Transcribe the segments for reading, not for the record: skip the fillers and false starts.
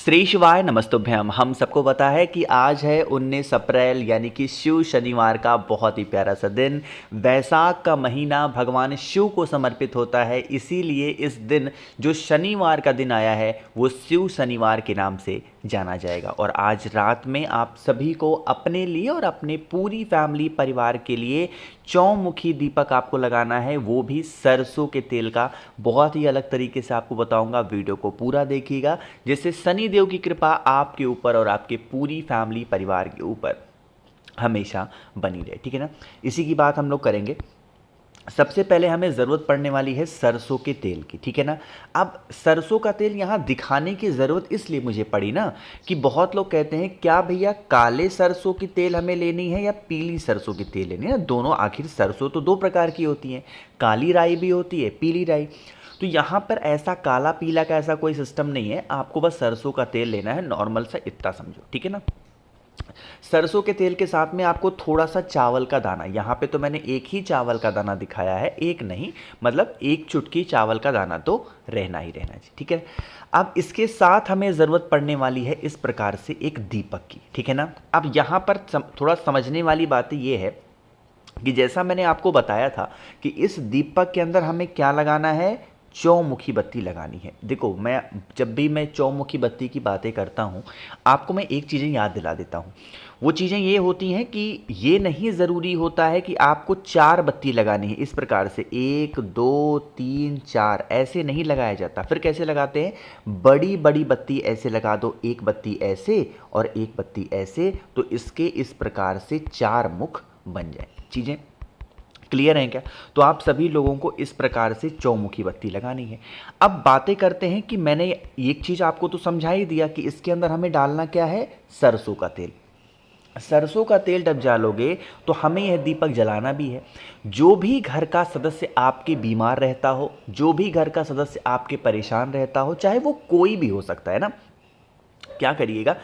श्री शिवाय नमस्तुभ्यम। हम सबको पता है कि आज है 19 अप्रैल यानी कि शिव शनिवार का बहुत ही प्यारा सा दिन। वैशाख का महीना भगवान शिव को समर्पित होता है, इसीलिए इस दिन जो शनिवार का दिन आया है वो शिव शनिवार के नाम से जाना जाएगा। और आज रात में आप सभी को अपने लिए और अपने पूरी फैमिली परिवार के लिए चौमुखी दीपक आपको लगाना है, वो भी सरसों के तेल का। बहुत ही अलग तरीके से आपको बताऊंगा, वीडियो को पूरा देखिएगा जिससे शनि देव की कृपा आपके ऊपर और आपके पूरी फैमिली परिवार के ऊपर हमेशा बनी रहे, ठीक है ना। इसी की बात हम लोग करेंगे। सबसे पहले हमें ज़रूरत पड़ने वाली है सरसों के तेल की, ठीक है ना। अब सरसों का तेल यहाँ दिखाने की ज़रूरत इसलिए मुझे पड़ी ना कि बहुत लोग कहते हैं क्या भैया काले सरसों की तेल हमें लेनी है या पीली सरसों की तेल लेनी है। दोनों, आखिर सरसों तो दो प्रकार की होती हैं, काली राई भी होती है, पीली राई। तो यहाँ पर ऐसा काला पीला का ऐसा कोई सिस्टम नहीं है, आपको बस सरसों का तेल लेना है, नॉर्मल सा, इतना समझो, ठीक है ना। सरसों के तेल के साथ में आपको थोड़ा सा चावल का दाना, यहाँ पे तो मैंने एक ही चावल का दाना दिखाया है, एक नहीं, मतलब एक चुटकी चावल का दाना तो रहना ही रहना चाहिए, ठीक है। अब इसके साथ हमें ज़रूरत पड़ने वाली है इस प्रकार से एक दीपक की, ठीक है ना। अब यहाँ पर थोड़ा समझने वाली बात ये है कि जैसा मैंने आपको बताया था कि इस दीपक के अंदर हमें क्या लगाना है, चौमुखी बत्ती लगानी है। देखो, जब भी मैं चौमुखी बत्ती की बातें करता हूँ आपको मैं एक चीज़ें याद दिला देता हूँ। वो चीज़ें ये होती हैं कि ये नहीं ज़रूरी होता है कि आपको 4 बत्ती लगानी है इस प्रकार से 1 2 3 4 ऐसे नहीं लगाया जाता। फिर कैसे लगाते हैं, बड़ी बड़ी बत्ती ऐसे लगा दो, एक बत्ती ऐसे और एक बत्ती ऐसे, तो इसके इस प्रकार से 4 मुख बन जाए। चीज़ें क्लियर हैं क्या? तो आप सभी लोगों को इस प्रकार से चौमुखी बत्ती लगानी है। अब बातें करते हैं कि मैंने एक चीज़ आपको तो समझा ही दिया कि इसके अंदर हमें डालना क्या है, सरसों का तेल। सरसों का तेल जब डालोगे तो हमें यह दीपक जलाना भी है। जो भी घर का सदस्य आपके बीमार रहता हो, जो भी घर का सदस्य आपके परेशान रहता हो, चाहे वो कोई भी हो सकता है ना, क्या करिएगा,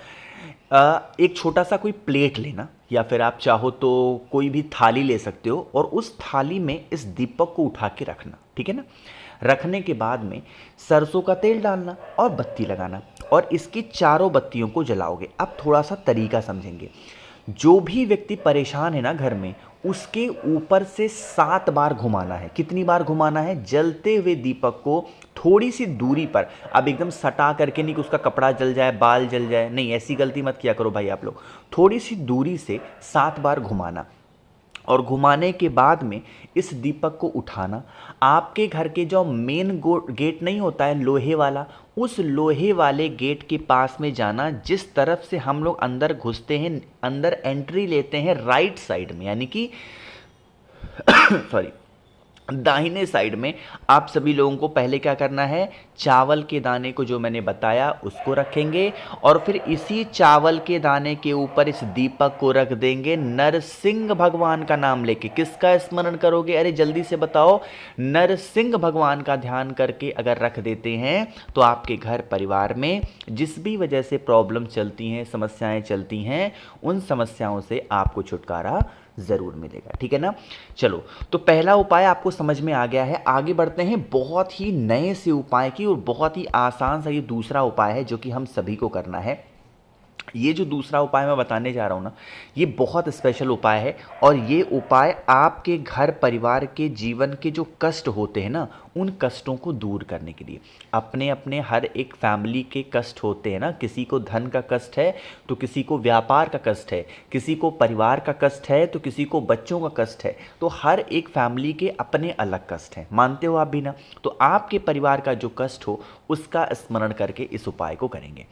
एक छोटा सा कोई प्लेट लेना या फिर आप चाहो तो कोई भी थाली ले सकते हो और उस थाली में इस दीपक को उठा के रखना, ठीक है ना। रखने के बाद में सरसों का तेल डालना और बत्ती लगाना और इसकी चारों बत्तियों को जलाओगे। अब थोड़ा सा तरीका समझेंगे। जो भी व्यक्ति परेशान है ना घर में, उसके ऊपर से 7 बार घुमाना है। कितनी बार घुमाना है, जलते हुए दीपक को थोड़ी सी दूरी पर। अब एकदम सटा करके नहीं कि उसका कपड़ा जल जाए, बाल जल जाए, नहीं, ऐसी गलती मत किया करो भाई आप लोग। थोड़ी सी दूरी से 7 बार घुमाना और घुमाने के बाद में इस दीपक को उठाना। आपके घर के जो मेन गेट नहीं होता है लोहे वाला, उस लोहे वाले गेट के पास में जाना। जिस तरफ से हम लोग अंदर घुसते हैं, अंदर एंट्री लेते हैं राइट साइड में, यानी कि सॉरी, दाहिने साइड में आप सभी लोगों को पहले क्या करना है, चावल के दाने को जो मैंने बताया उसको रखेंगे और फिर इसी चावल के दाने के ऊपर इस दीपक को रख देंगे। नरसिंह भगवान का नाम लेके। किसका स्मरण करोगे, अरे जल्दी से बताओ। नरसिंह भगवान का ध्यान करके अगर रख देते हैं तो आपके घर परिवार में जिस भी वजह से प्रॉब्लम चलती हैं, समस्याएं चलती हैं, उन समस्याओं से आपको छुटकारा ज़रूर मिलेगा, ठीक है ना। चलो, तो पहला उपाय आपको समझ में आ गया है। आगे बढ़ते हैं बहुत ही नए से उपाय की, और बहुत ही आसान सा ये दूसरा उपाय है जो कि हम सभी को करना है। ये जो दूसरा उपाय मैं बताने जा रहा हूँ ना, ये बहुत स्पेशल उपाय है और ये उपाय आपके घर परिवार के जीवन के जो कष्ट होते हैं ना, उन कष्टों को दूर करने के लिए। अपने अपने हर एक फैमिली के कष्ट होते हैं ना, किसी को धन का कष्ट है तो किसी को व्यापार का कष्ट है, किसी को परिवार का कष्ट है तो किसी को बच्चों का कष्ट है। तो हर एक फैमिली के अपने अलग कष्ट हैं, मानते हो आप भी ना। तो आपके परिवार का जो कष्ट हो उसका स्मरण करके इस उपाय को करेंगे।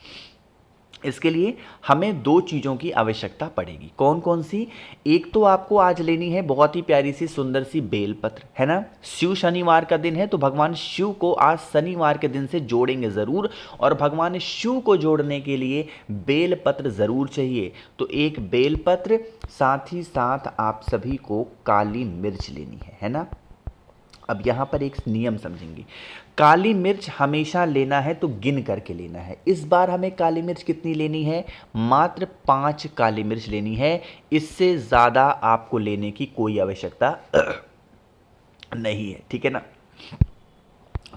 इसके लिए हमें 2 चीज़ों की आवश्यकता पड़ेगी। कौन कौन सी? एक तो आपको आज लेनी है बहुत ही प्यारी सी सुंदर सी बेलपत्र, है ना। शिव शनिवार का दिन है तो भगवान शिव को आज शनिवार के दिन से जोड़ेंगे ज़रूर, और भगवान शिव को जोड़ने के लिए बेलपत्र ज़रूर चाहिए। तो एक बेलपत्र, साथ ही साथ आप सभी को काली मिर्च लेनी है ना। अब यहाँ पर एक नियम समझेंगे। काली मिर्च हमेशा लेना है तो गिन करके लेना है। इस बार हमें काली मिर्च कितनी लेनी है, मात्र 5 काली मिर्च लेनी है। इससे ज़्यादा आपको लेने की कोई आवश्यकता नहीं है, ठीक है ना।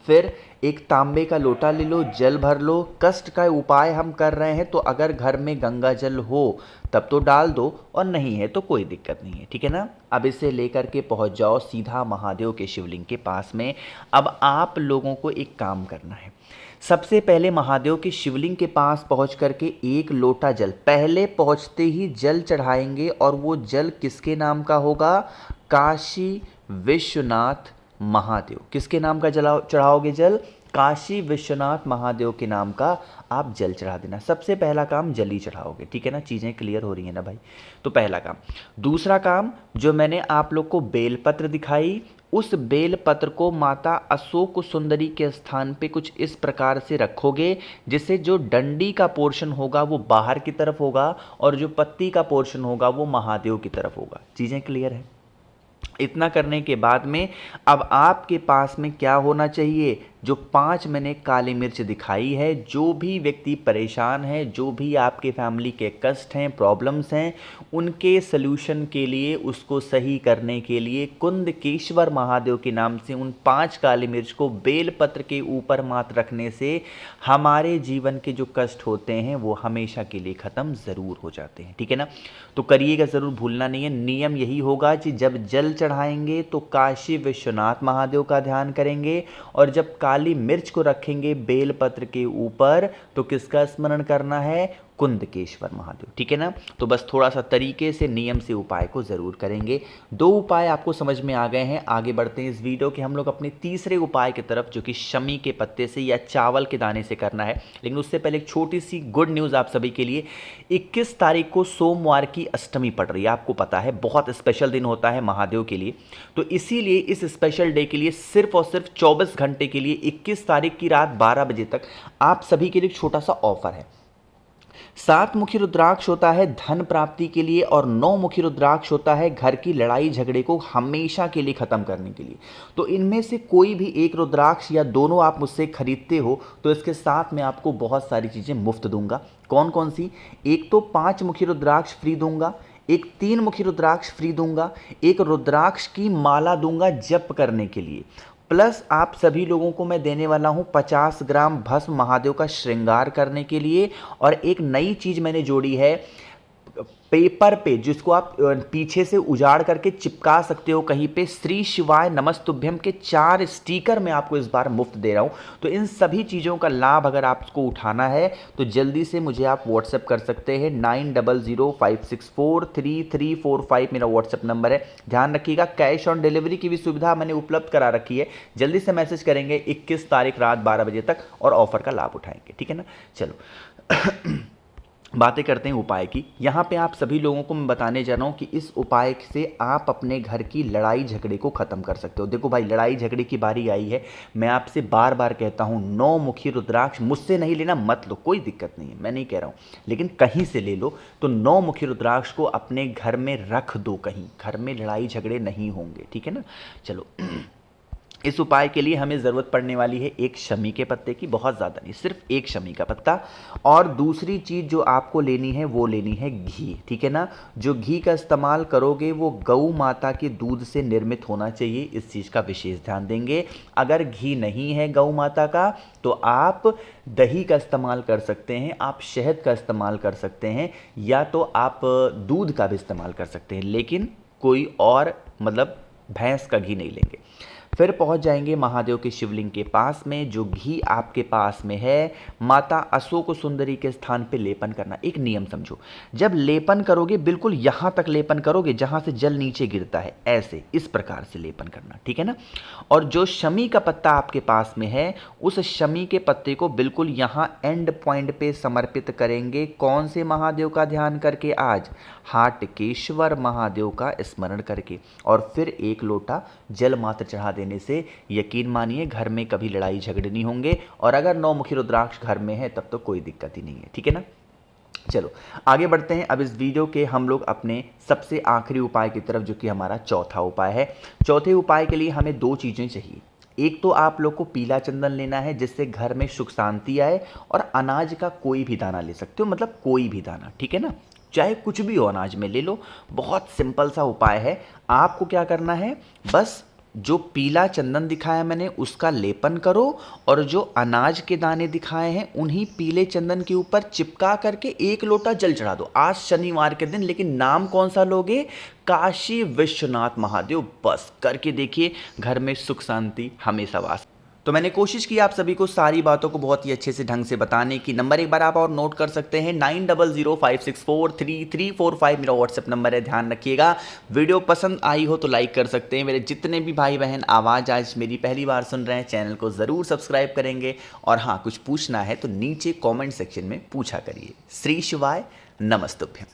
फिर एक तांबे का लोटा ले लो, जल भर लो। कष्ट का उपाय हम कर रहे हैं तो अगर घर में गंगा जल हो तब तो डाल दो, और नहीं है तो कोई दिक्कत नहीं है, ठीक है ना। अब इसे लेकर के पहुंच जाओ सीधा महादेव के शिवलिंग के पास में। अब आप लोगों को एक काम करना है, सबसे पहले महादेव के शिवलिंग के पास पहुंच करके एक लोटा जल, पहले पहुंचते ही जल चढ़ाएंगे, और वो जल किसके नाम का होगा? काशी विश्वनाथ महादेव। किसके नाम का जला चढ़ाओगे जल? काशी विश्वनाथ महादेव के नाम का आप जल चढ़ा देना। सबसे पहला काम जल ही चढ़ाओगे, ठीक है ना। चीज़ें क्लियर हो रही हैं ना भाई? तो पहला काम। दूसरा काम, जो मैंने आप लोग को बेलपत्र दिखाई, उस बेलपत्र को माता अशोक सुंदरी के स्थान पे कुछ इस प्रकार से रखोगे, जिससे जो डंडी का पोर्शन होगा वो बाहर की तरफ होगा, और जो पत्ती का पोर्शन होगा वो महादेव की तरफ होगा। चीज़ें क्लियर है? इतना करने के बाद में अब आपके पास में क्या होना चाहिए? जो 5 मैंने काली मिर्च दिखाई है, जो भी व्यक्ति परेशान है, जो भी आपके फैमिली के कष्ट हैं, प्रॉब्लम्स हैं, उनके सल्यूशन के लिए, उसको सही करने के लिए कुंदकेश्वर महादेव के नाम से उन 5 काली मिर्च को बेलपत्र के ऊपर मात्र रखने से हमारे जीवन के जो कष्ट होते हैं वो हमेशा के लिए ख़त्म ज़रूर हो जाते हैं, ठीक है ना। तो करिएगा ज़रूर, भूलना नहीं है। नियम यही होगा कि जब जल चढ़ाएंगे तो काशी विश्वनाथ महादेव का ध्यान करेंगे, और जब काली मिर्च को रखेंगे बेलपत्र के ऊपर तो किसका स्मरण करना है? कुंदकेश्वर महादेव, ठीक है ना। तो बस थोड़ा सा तरीके से नियम से उपाय को ज़रूर करेंगे। 2 उपाय आपको समझ में आ गए हैं। आगे बढ़ते हैं इस वीडियो के हम लोग अपने तीसरे उपाय की तरफ, जो कि शमी के पत्ते से या चावल के दाने से करना है। लेकिन उससे पहले एक छोटी सी गुड न्यूज़ आप सभी के लिए। 21 तारीख को सोमवार की अष्टमी पड़ रही है, आपको पता है बहुत स्पेशल दिन होता है महादेव के लिए। तो इसीलिए इस स्पेशल डे के लिए सिर्फ और सिर्फ 24 घंटे के लिए 21 तारीख की रात 12 बजे तक आप सभी के लिए एक छोटा सा ऑफर है। 7 मुखी रुद्राक्ष होता है धन प्राप्ति के लिए, और 9 मुखी रुद्राक्ष होता है घर की लड़ाई झगड़े को हमेशा के लिए ख़त्म करने के लिए। तो इनमें से कोई भी एक रुद्राक्ष या दोनों आप मुझसे खरीदते हो तो इसके साथ मैं आपको बहुत सारी चीज़ें मुफ्त दूंगा। कौन कौन सी? एक तो 5 मुखी रुद्राक्ष फ्री दूंगा, एक 3 मुखी रुद्राक्ष फ्री दूंगा, एक रुद्राक्ष की माला दूंगा जप करने के लिए, प्लस आप सभी लोगों को मैं देने वाला हूं 50 ग्राम भस्म महादेव का श्रृंगार करने के लिए। और एक नई चीज़ मैंने जोड़ी है, पेपर पे, जिसको आप पीछे से उजाड़ करके चिपका सकते हो कहीं पे, श्री शिवाय नमस्तुभ्यम के 4 स्टिकर मैं आपको इस बार मुफ्त दे रहा हूं। तो इन सभी चीज़ों का लाभ अगर आपको उठाना है तो जल्दी से मुझे आप व्हाट्सएप कर सकते हैं। 9005643345 मेरा व्हाट्सएप नंबर है। ध्यान रखिएगा, कैश ऑन डिलीवरी की भी सुविधा मैंने उपलब्ध करा रखी है। जल्दी से मैसेज करेंगे 21 तारीख रात 12 बजे तक और ऑफर का लाभ उठाएंगे, ठीक है ना। चलो बातें करते हैं उपाय की। यहाँ पे आप सभी लोगों को मैं बताने जा रहा हूँ कि इस उपाय से आप अपने घर की लड़ाई झगड़े को ख़त्म कर सकते हो। देखो भाई, लड़ाई झगड़े की बारी आई है। मैं आपसे बार बार कहता हूँ 9 मुखी रुद्राक्ष मुझसे नहीं लेना, मत लो, कोई दिक्कत नहीं है, मैं नहीं कह रहा हूँ, लेकिन कहीं से ले लो। तो 9 मुखी रुद्राक्ष को अपने घर में रख दो, कहीं घर में लड़ाई झगड़े नहीं होंगे, ठीक है ना। चलो इस उपाय के लिए हमें ज़रूरत पड़ने वाली है एक शमी के पत्ते की, बहुत ज़्यादा नहीं, सिर्फ एक शमी का पत्ता। और दूसरी चीज़ जो आपको लेनी है वो लेनी है घी, ठीक है ना। जो घी का इस्तेमाल करोगे वो गौ माता के दूध से निर्मित होना चाहिए, इस चीज़ का विशेष ध्यान देंगे। अगर घी नहीं है गौ माता का तो आप दही का इस्तेमाल कर सकते हैं, आप शहद का इस्तेमाल कर सकते हैं, या तो आप दूध का भी इस्तेमाल कर सकते हैं, लेकिन कोई और मतलब भैंस का घी नहीं लेंगे। फिर पहुंच जाएंगे महादेव के शिवलिंग के पास में। जो घी आपके पास में है, माता अशोक सुंदरी के स्थान पे लेपन करना। एक नियम समझो, जब लेपन करोगे बिल्कुल यहाँ तक लेपन करोगे जहाँ से जल नीचे गिरता है, ऐसे इस प्रकार से लेपन करना, ठीक है ना। और जो शमी का पत्ता आपके पास में है, उस शमी के पत्ते को बिल्कुल यहाँ एंड पॉइंट पे समर्पित करेंगे। कौन से महादेव का ध्यान करके? आज हाटकेश्वर महादेव का स्मरण करके। और फिर एक लोटा जल मात्र चढ़ा देने से यकीन मानिए घर में कभी लड़ाई झगड़े नहीं होंगे। और अगर 9 मुखी रुद्राक्ष घर में है तब तो कोई दिक्कत ही नहीं है, ठीक है ना। चलो आगे बढ़ते हैं। अब इस वीडियो के हम लोग अपने सबसे आखिरी उपाय की तरफ, जो कि हमारा चौथा उपाय है। चौथे उपाय के लिए हमें 2 चीज़ें चाहिए। एक तो आप लोग को पीला चंदन लेना है, जिससे घर में सुख शांति आए, और अनाज का कोई भी दाना ले सकते हो, मतलब कोई भी दाना, ठीक है ना, चाहे कुछ भी हो अनाज में ले लो। बहुत सिंपल सा उपाय है। आपको क्या करना है, बस जो पीला चंदन दिखाया मैंने उसका लेपन करो और जो अनाज के दाने दिखाए हैं उन्हीं पीले चंदन के ऊपर चिपका करके 1 लोटा जल चढ़ा दो आज शनिवार के दिन। लेकिन नाम कौन सा लोगे? काशी विश्वनाथ महादेव। बस करके देखिए, घर में सुख शांति हमेशा वास। तो मैंने कोशिश की आप सभी को सारी बातों को बहुत ही अच्छे से ढंग से बताने की। नंबर एक बार आप और नोट कर सकते हैं 9005643345 मेरा व्हाट्सएप नंबर है, ध्यान रखिएगा। वीडियो पसंद आई हो तो लाइक कर सकते हैं। मेरे जितने भी भाई बहन आवाज़ आज मेरी पहली बार सुन रहे हैं, चैनल को ज़रूर सब्सक्राइब करेंगे। और हाँ, कुछ पूछना है तो नीचे कॉमेंट सेक्शन में पूछा करिए। श्री शिवाय नमस्तुभ्यं।